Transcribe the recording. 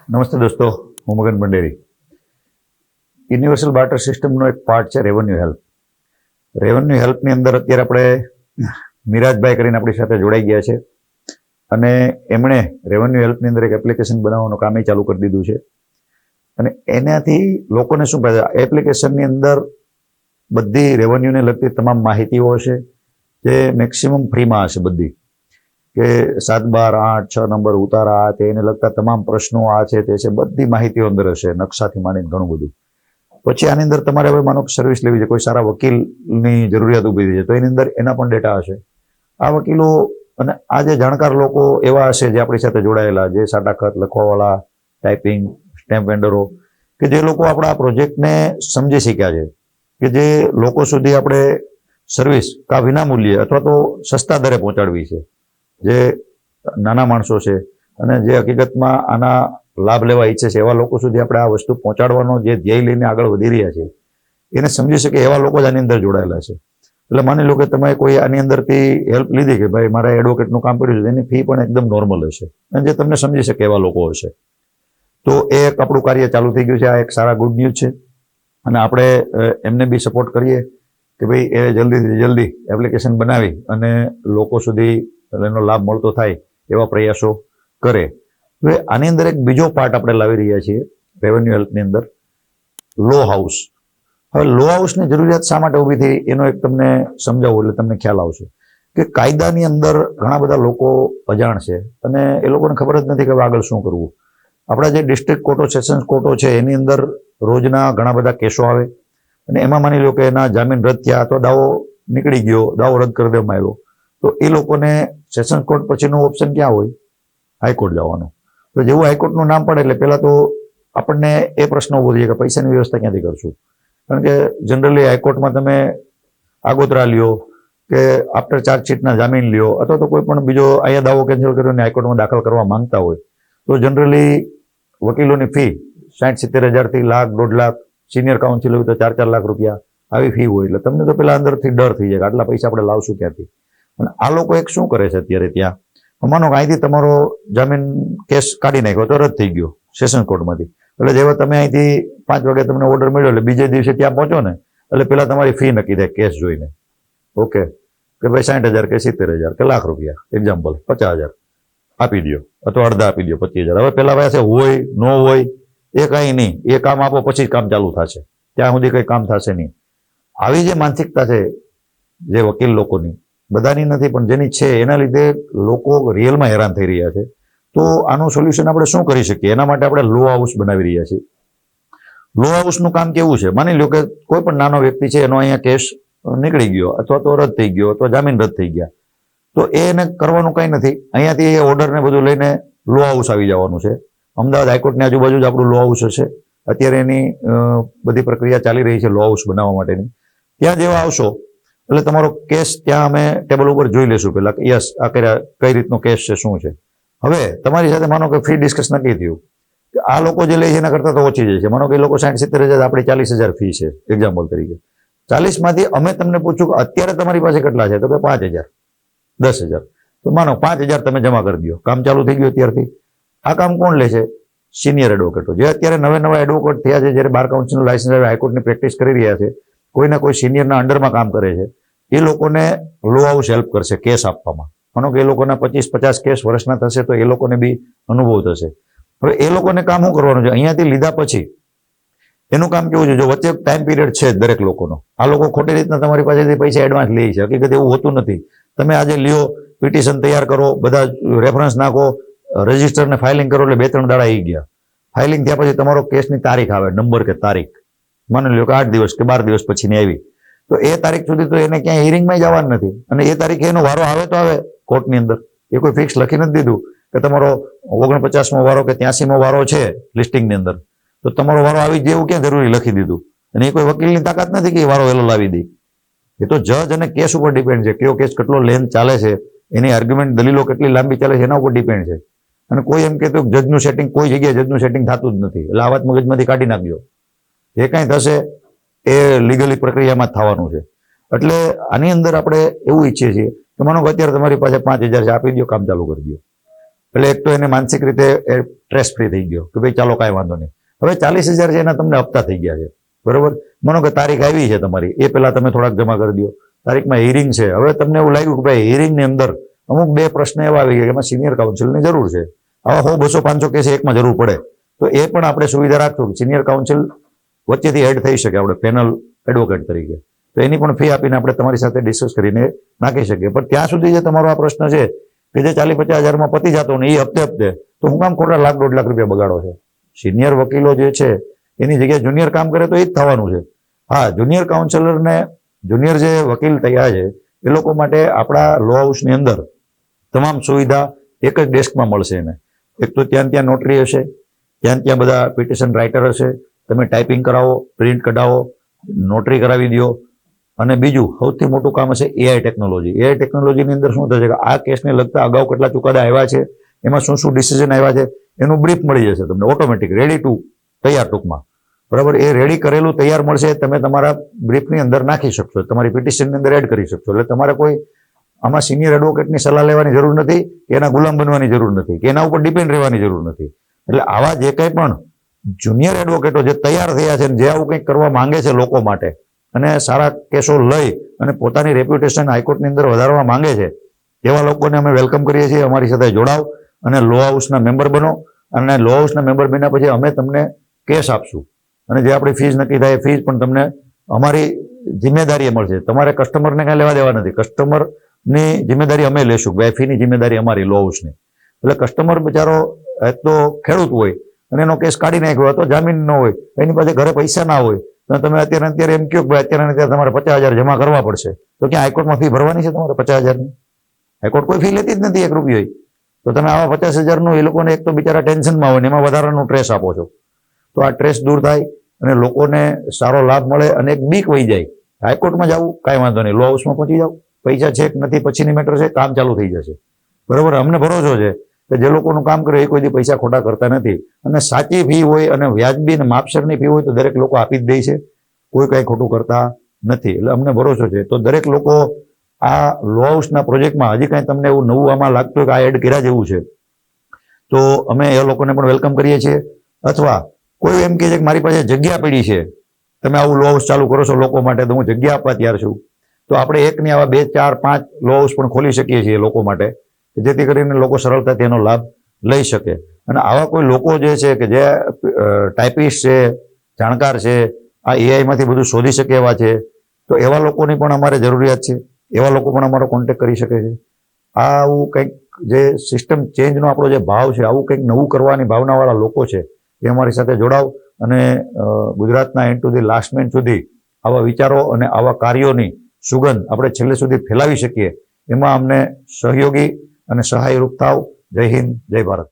નમસ્તે દોસ્તો, હું મગન ભંડેરી. યુનિવર્સલ બાર્ટર સિસ્ટમનો એક પાર્ટ છે રેવન્યુ હેલ્પ. રેવન્યુ હેલ્પની અંદર અત્યારે આપણે મિરાજભાઈ કરીને આપણી સાથે જોડાઈ ગયા છે અને એમણે રેવન્યુ હેલ્પની અંદર એક એપ્લિકેશન બનાવવાનું કામ ચાલુ કરી દીધું છે. અને એનાથી લોકોને શું ફાયદા? એપ્લિકેશનની અંદર બધી રેવન્યુને લગતી તમામ માહિતીઓ હશે જે મેક્સિમમ ફ્રીમાં હશે બધી, કે 7, 12, 8, 6 નંબર ઉતારા, તેને લગતા તમામ પ્રશ્નો આ છે તે છે, બધી માહિતીઓ અંદર હશે, નકશાથી માંડીને ઘણું બધું. પછી આની અંદર તમારે હવે માનો સર્વિસ લેવી છે, કોઈ સારા વકીલની જરૂરિયાત ઊભી થઈ છે તો એની અંદર એના પણ ડેટા હશે. આ વકીલો અને આ જે જાણકાર લોકો એવા હશે જે આપણી સાથે જોડાયેલા, જે સાટા ખત લખવાવાળા, ટાઈપિંગ, સ્ટેમ્પ વેન્ડરો, કે જે લોકો આપણા પ્રોજેક્ટને સમજી શક્યા છે, કે જે લોકો સુધી આપણે સર્વિસ કા વિના મૂલ્યે અથવા તો સસ્તા દરે પહોંચાડવી છે, જે નાના માણસો છે અને જે હકીકતમાં આના લાભ લેવા ઈચ્છે છે એવા લોકો સુધી આપણે આ વસ્તુ પહોંચાડવાનો જે ધ્યેય લઈને આગળ વધી રહ્યા છે એને સમજી શકે એવા લોકો જ આની અંદર જોડાયેલા છે. એટલે માની લો કે તમે કોઈ આની અંદરથી હેલ્પ લીધી કે ભાઈ મારા એડવોકેટનું કામ પડ્યું છે, એની ફી પણ એકદમ નોર્મલ હશે અને જે તમને સમજી શકે એવા લોકો હશે. તો એ એક આપણું કાર્ય ચાલુ થઈ ગયું છે. આ એક સારા ગુડ ન્યૂઝ છે અને આપણે એમને બી સપોર્ટ કરીએ કે ભાઈ એ જલ્દીથી જલ્દી એપ્લિકેશન બનાવી અને લોકો સુધી એનો લાભ મળતો થાય એવા પ્રયાસો કરે. હવે આની અંદર એક બીજો પાર્ટ આપણે લાવી રહ્યા છીએ રેવન્યુ હેલ્પની અંદર, લો હાઉસ. હવે લો હાઉસની જરૂરિયાત શા માટે ઊભી થઈ એનો એક તમને સમજાવું એટલે તમને ખ્યાલ આવશે કે કાયદાની અંદર ઘણા બધા લોકો અજાણ છે અને એ લોકોને ખબર જ નથી કે આગળ શું કરવું. આપણા જે ડિસ્ટ્રિક્ટ કોર્ટો, સેશન્સ કોર્ટો છે એની અંદર રોજના ઘણા બધા કેસો આવે અને એમાં માની લો કે એના જામીન રદ થયા અથવા દાવો નીકળી ગયો, દાવો રદ કરી દેવામાં આવ્યો, તો એ લોકોને સેશન્સ કોર્ટ પછીનું ઓપ્શન ક્યાં હોય? હાઈકોર્ટ જવાનું. તો જેવું હાઈકોર્ટનું નામ પડે એટલે પહેલાં તો આપણને એ પ્રશ્ન ઉભો થયો કે પૈસાની વ્યવસ્થા ક્યાંથી કરશું? કારણ કે જનરલી હાઈકોર્ટમાં તમે આગોતરા લ્યો કે આફ્ટર ચાર્જશીટના જામીન લ્યો અથવા તો કોઈ પણ બીજો અહીંયા દાવો કેન્સલ કર્યો અને હાઈકોર્ટમાં દાખલ કરવા માંગતા હોય તો જનરલી વકીલોની ફી 60-70 હજારથી લાખ, 1.5 લાખ, સિનિયર કાઉન્સિલ હોય તો 4-4 લાખ રૂપિયા આવી ફી હોય. એટલે તમને તો પેલા અંદરથી ડર થઈ જાય કે આટલા પૈસા આપણે લાવશું ક્યાંથી? અને આ લોકો એક શું કરે છે અત્યારે ત્યાં, માનો કે અહીંથી તમારો જામીન કેસ કાઢી નાખ્યો તો રદ થઈ ગયો સેશન કોર્ટમાંથી, એટલે જેવા તમે અહીંથી 5 વાગે તમને ઓર્ડર મળ્યો એટલે બીજે દિવસે ત્યાં પહોંચો ને એટલે પેલા તમારી ફી નક્કી થાય કેસ જોઈને. ઓકે, કે ભાઈ 60,000 કે 70,000 કે લાખ રૂપિયા, એક્ઝામ્પલ 50,000 આપી દો અથવા અડધા આપી દો 25,000. હવે પેલા પાસે હોય ન હોય એ કાંઈ નહીં, એ કામ આપો પછી કામ ચાલુ થશે, ત્યાં સુધી કંઈ કામ થશે નહીં. આવી જે માનસિકતા છે જે વકીલ લોકોની, બધાની નથી પણ જેની છે, એના લીધે લોકો રિયલમાં હેરાન થઈ રહ્યા છે. તો આનું સોલ્યુશન આપણે શું કરી શકીએ? એના માટે આપણે લો હાઉસ બનાવી રહ્યા છીએ. લો હાઉસનું કામ કેવું છે? માની લો કે કોઈ પણ નાનો વ્યક્તિ છે, એનો અહીંયા કેસ નીકળી ગયો અથવા તો રદ થઈ ગયો અથવા જામીન રદ થઈ ગયા, તો એને કરવાનું કંઈ નથી. અહીંયાથી એ ઓર્ડરને બધું લઈને લો હાઉસ આવી જવાનું છે. અમદાવાદ હાઈકોર્ટની આજુબાજુ જ આપણું લો હાઉસ હશે. અત્યારે એની બધી પ્રક્રિયા ચાલી રહી છે લો હાઉસ બનાવવા માટેની. ત્યાં જેવા આવશો એટલે તમારો કેસ ત્યાં અમે ટેબલ ઉપર જોઈ લેશું પહેલા કે યસ આ કઈ રીતનો કેસ છે, શું છે. હવે તમારી સાથે માનો કે ફી ડિસ્કસ નક્કી થયું કે આ લોકો જે લે છે એના કરતાં તો ઓછી જાય છે. માનો કે એ લોકો 60-70 હજાર, આપણી 40,000 ફી છે એક્ઝામ્પલ તરીકે. 40માંથી અમે તમને પૂછ્યું કે અત્યારે તમારી પાસે કેટલા છે, તો કે 5,000, 10,000. તો માનો 5,000 તમે જમા કરી દો, કામ ચાલુ થઈ ગયું. અત્યારથી આ કામ કોણ લે છે? સિનિયર એડવોકેટો, જે અત્યારે નવા એડવોકેટ થયા છે, જ્યારે બાર કાઉન્સિલનું લાયસન્સ આવે, હાઈકોર્ટની પ્રેક્ટિસ કરી રહ્યા છે, કોઈના કોઈ સિનિયરના અંડરમાં કામ કરે છે, એ લોકોને લો હાઉસ હેલ્પ કરશે કેસ આપવામાં. માનો કે એ લોકોના 25-50 કેસ વર્ષના થશે તો એ લોકોને બી અનુભવ થશે. હવે એ લોકોને કામ શું કરવાનું છે? અહીંયાથી લીધા પછી એનું કામ કેવું છે? જો વચ્ચે ટાઈમ પીરિયડ છે દરેક લોકોનો, આ લોકો ખોટી રીતના તમારી પાસેથી પૈસા એડવાન્સ લે છે. હકીકત એવું હોતું નથી. તમે આજે લ્યો, પિટિશન તૈયાર કરો, બધા રેફરન્સ નાખો, રજિસ્ટરને ફાઇલિંગ કરો એટલે 2-3 દાડા આવી ગયા. ફાઇલિંગ થયા પછી તમારો કેસની તારીખ આવે, નંબર કે તારીખ, માની લો કે 8 દિવસ કે 12 દિવસ પછીની આવી, તો એ તારીખ સુધી તો એને ક્યાંય હિયરિંગમાં જવાનું નથી. અને એ તારીખે એનો વારો આવે તો આવે કોર્ટની અંદર. એ કોઈ ફિક્સ લખી નથી દીધું કે તમારો 49મો વારો કે 83મો વારો છે લિસ્ટિંગની અંદર, તો તમારો વારો આવી જ એવું ક્યાં જરૂરી લખી દીધું? અને એ કોઈ વકીલની તાકાત નથી કે એ વારો વહેલો લાવી દે. એ તો જજ અને કેસ ઉપર ડિપેન્ડ છે, કયો કેસ કેટલો લેન્થ ચાલે છે, એની આર્ગ્યુમેન્ટ દલીલો કેટલી લાંબી ચાલે છે એના ઉપર ડિપેન્ડ છે. અને કોઈ એમ કહેતું જજનું સેટિંગ, કોઈ જગ્યાએ જજનું સેટિંગ થતું જ નથી, એટલે આ વાત મગજમાંથી કાઢી નાખજો. જે કાંઈ થશે એ લીગલી પ્રક્રિયામાં જ થવાનું છે. એટલે આની અંદર આપણે એવું ઈચ્છીએ છીએ કે માનો કે અત્યારે તમારી પાસે 5,000 છે, આપી દો, કામ ચાલુ કરી દો. એટલે એક તો એને માનસિક રીતે સ્ટ્રેસ ફ્રી થઈ ગયો કે ભાઈ ચાલો કાંઈ વાંધો નહીં. હવે 40,000 છે એના તમને હપ્તા થઈ ગયા છે, બરોબર. માનો કે તારીખ આવી છે તમારી, એ પહેલા તમે થોડાક જમા કરી દો. તારીખમાં હિયરિંગ છે, હવે તમને એવું લાગ્યું કે ભાઈ હિયરિંગની અંદર અમુક 2 પ્રશ્ન એવા આવી ગયા કે એમાં સિનિયર કાઉન્સિલની જરૂર છે. આવા 100, 200, 500 કેસ એકમાં જરૂર પડે તો એ પણ આપણે સુવિધા રાખશું કે સિનિયર કાઉન્સિલ વચ્ચેથી એડ થઈ શકે આપણે પેનલ એડવોકેટ તરીકે. તો એની પણ ફી આપીને આપણે તમારી સાથે ડિસ્કસ કરીને નાખી શકીએ. પણ ત્યાં સુધી જે તમારો આ પ્રશ્ન છે કે જે 40-50 હજારમાં પતી જતો ને એ હપ્તે તો હું કામ ખોટા લાખ 1.5 લાખ રૂપિયા બગાડો છો? સિનિયર વકીલો જે છે એની જગ્યાએ જુનિયર કામ કરે તો એ જ થવાનું છે. હા, જુનિયર કાઉન્સિલરને, જુનિયર જે વકીલ તૈયાર છે એ લોકો માટે આપણા લો હાઉસની અંદર તમામ સુવિધા એક જ ડેસ્કમાં મળશે એને. એક તો ત્યાં નોટરી હશે, ત્યાં બધા પિટિશન રાઇટર હશે, તમે ટાઈપિંગ કરાવો, પ્રિન્ટ કઢાવો, નોટરી કરાવી દો. અને બીજું સૌથી મોટું કામ હશે એઆઈ ટેકનોલોજી. એઆઈ ટેકનોલોજીની અંદર શું થશે કે આ કેસને લગતા અગાઉ કેટલા ચુકાદા આવ્યા છે, એમાં શું ડિસિઝન આવ્યા છે, એનું બ્રીફ મળી જશે તમને ઓટોમેટિક, રેડી ટુ તૈયાર ટૂંકમાં, બરાબર. એ રેડી કરેલું તૈયાર મળશે, તમે તમારા બ્રીફની અંદર નાખી શકશો, તમારી પિટિશનની અંદર એડ કરી શકશો. એટલે તમારે કોઈ આમાં સિનિયર એડવોકેટની સલાહ લેવાની જરૂર નથી, કે એના ગુલામ બનવાની જરૂર નથી, કે એના ઉપર ડિપેન્ડ રહેવાની જરૂર નથી. એટલે આવા જે કંઈ પણ જુનિયર એડવોકેટો જે તૈયાર થયા છે, જે આવું કંઈક કરવા માંગે છે લોકો માટે, અને સારા કેસો લઈ અને પોતાની રેપ્યુટેશન હાઈકોર્ટની અંદર વધારવા માંગે છે, એવા લોકોને અમે વેલકમ કરીએ છીએ. અમારી સાથે જોડાવ અને લો હાઉસના મેમ્બર બનો. અને લો હાઉસના મેમ્બર બન્યા પછી અમે તમને કેસ આપશું, અને જે આપણી ફીસ નક્કી થાય એ ફીસ પણ તમને અમારી જિમ્મેદારી મળશે. તમારે કસ્ટમરને કાંઈ લેવા દેવા નથી. કસ્ટમરની જિમ્મેદારી અમે લેશું, ભાઈ ફીની જિમ્મેદારી અમારી લો હાઉસની. એટલે કસ્ટમર બિચારો એક તો ખેડૂત હોય અને એનો કેસ કાઢી નાખ્યો અથવા જામીન ન હોય, એની પાસે ઘરે પૈસા ના હોય, તો તમે અત્યારે એમ કહો કે ભાઈ અત્યારે તમારે 50,000 જમા કરવા પડશે, તો ક્યાં હાઈકોર્ટમાં ફી ભરવાની છે તમારે 50,000ની? હાઈકોર્ટ કોઈ ફી લેતી જ નથી 1 રૂપિયો. તો તમે આવા 50,000નું એ લોકોને એક તો બિચારા ટેન્શનમાં હોય ને એમાં વધારાનું ટ્રેસ આપો છો. તો આ ટ્રેસ દૂર થાય અને લોકોને સારો લાભ મળે અને એક બીક વહી જાય. હાઈકોર્ટમાં જવું કાંઈ વાંધો નહીં, લો હાઉસમાં પહોંચી જાવ, પૈસા છે કે નથી પછીની મેટર છે, કામ ચાલુ થઈ જશે, બરાબર. અમને ભરોસો છે કે જે લોકોનું કામ કરે એ કોઈ દી પૈસા ખોટા કરતા નથી, અને સાચી ફી હોય અને વ્યાજબી અને માપસરની ફી હોય તો દરેક લોકો આપી જ દે છે, કોઈ કાંઈ ખોટું કરતા નથી. એટલે અમને ભરોસો છે. તો દરેક લોકો આ લો હાઉસના પ્રોજેક્ટમાં હજી કાંઈ તમને એવું નવું આમાં લાગતું હોય કે આ એડ કર્યા જેવું છે, તો અમે એ લોકોને પણ વેલકમ કરીએ છીએ. અથવા કોઈ એમ કહે છે કે મારી પાસે જગ્યા પડી છે, તમે આવું લો હાઉસ ચાલુ કરો છો લોકો માટે, તો હું જગ્યા આપવા તૈયાર છું. તો આપણે એકની આવા 2, 4, 5 લો હાઉસ પણ ખોલી શકીએ છીએ લોકો માટે, જેથી કરીને લોકો સરળતાથી એનો લાભ લઈ શકે. અને આવા કોઈ લોકો જે છે કે જે ટાઈપિસ્ટ છે, જાણકાર છે, આ એઆઈમાંથી બધું શોધી શકે એવા છે, તો એવા લોકોની પણ અમારે જરૂરિયાત છે. એવા લોકો પણ અમારો કોન્ટેક્ટ કરી શકે છે. આવું કંઈક જે સિસ્ટમ ચેન્જનો આપણો જે ભાવ છે, આવું કંઈક નવું કરવાની ભાવનાવાળા લોકો છે, એ અમારી સાથે જોડાવ અને ગુજરાતના end to the last man સુધી આવા વિચારો અને આવા કાર્યોની સુગંધ આપણે છેલ્લે સુધી ફેલાવી શકીએ, એમાં અમને સહયોગી અને સહાયરૂપ થાવ. જય હિન્દ, જય ભારત.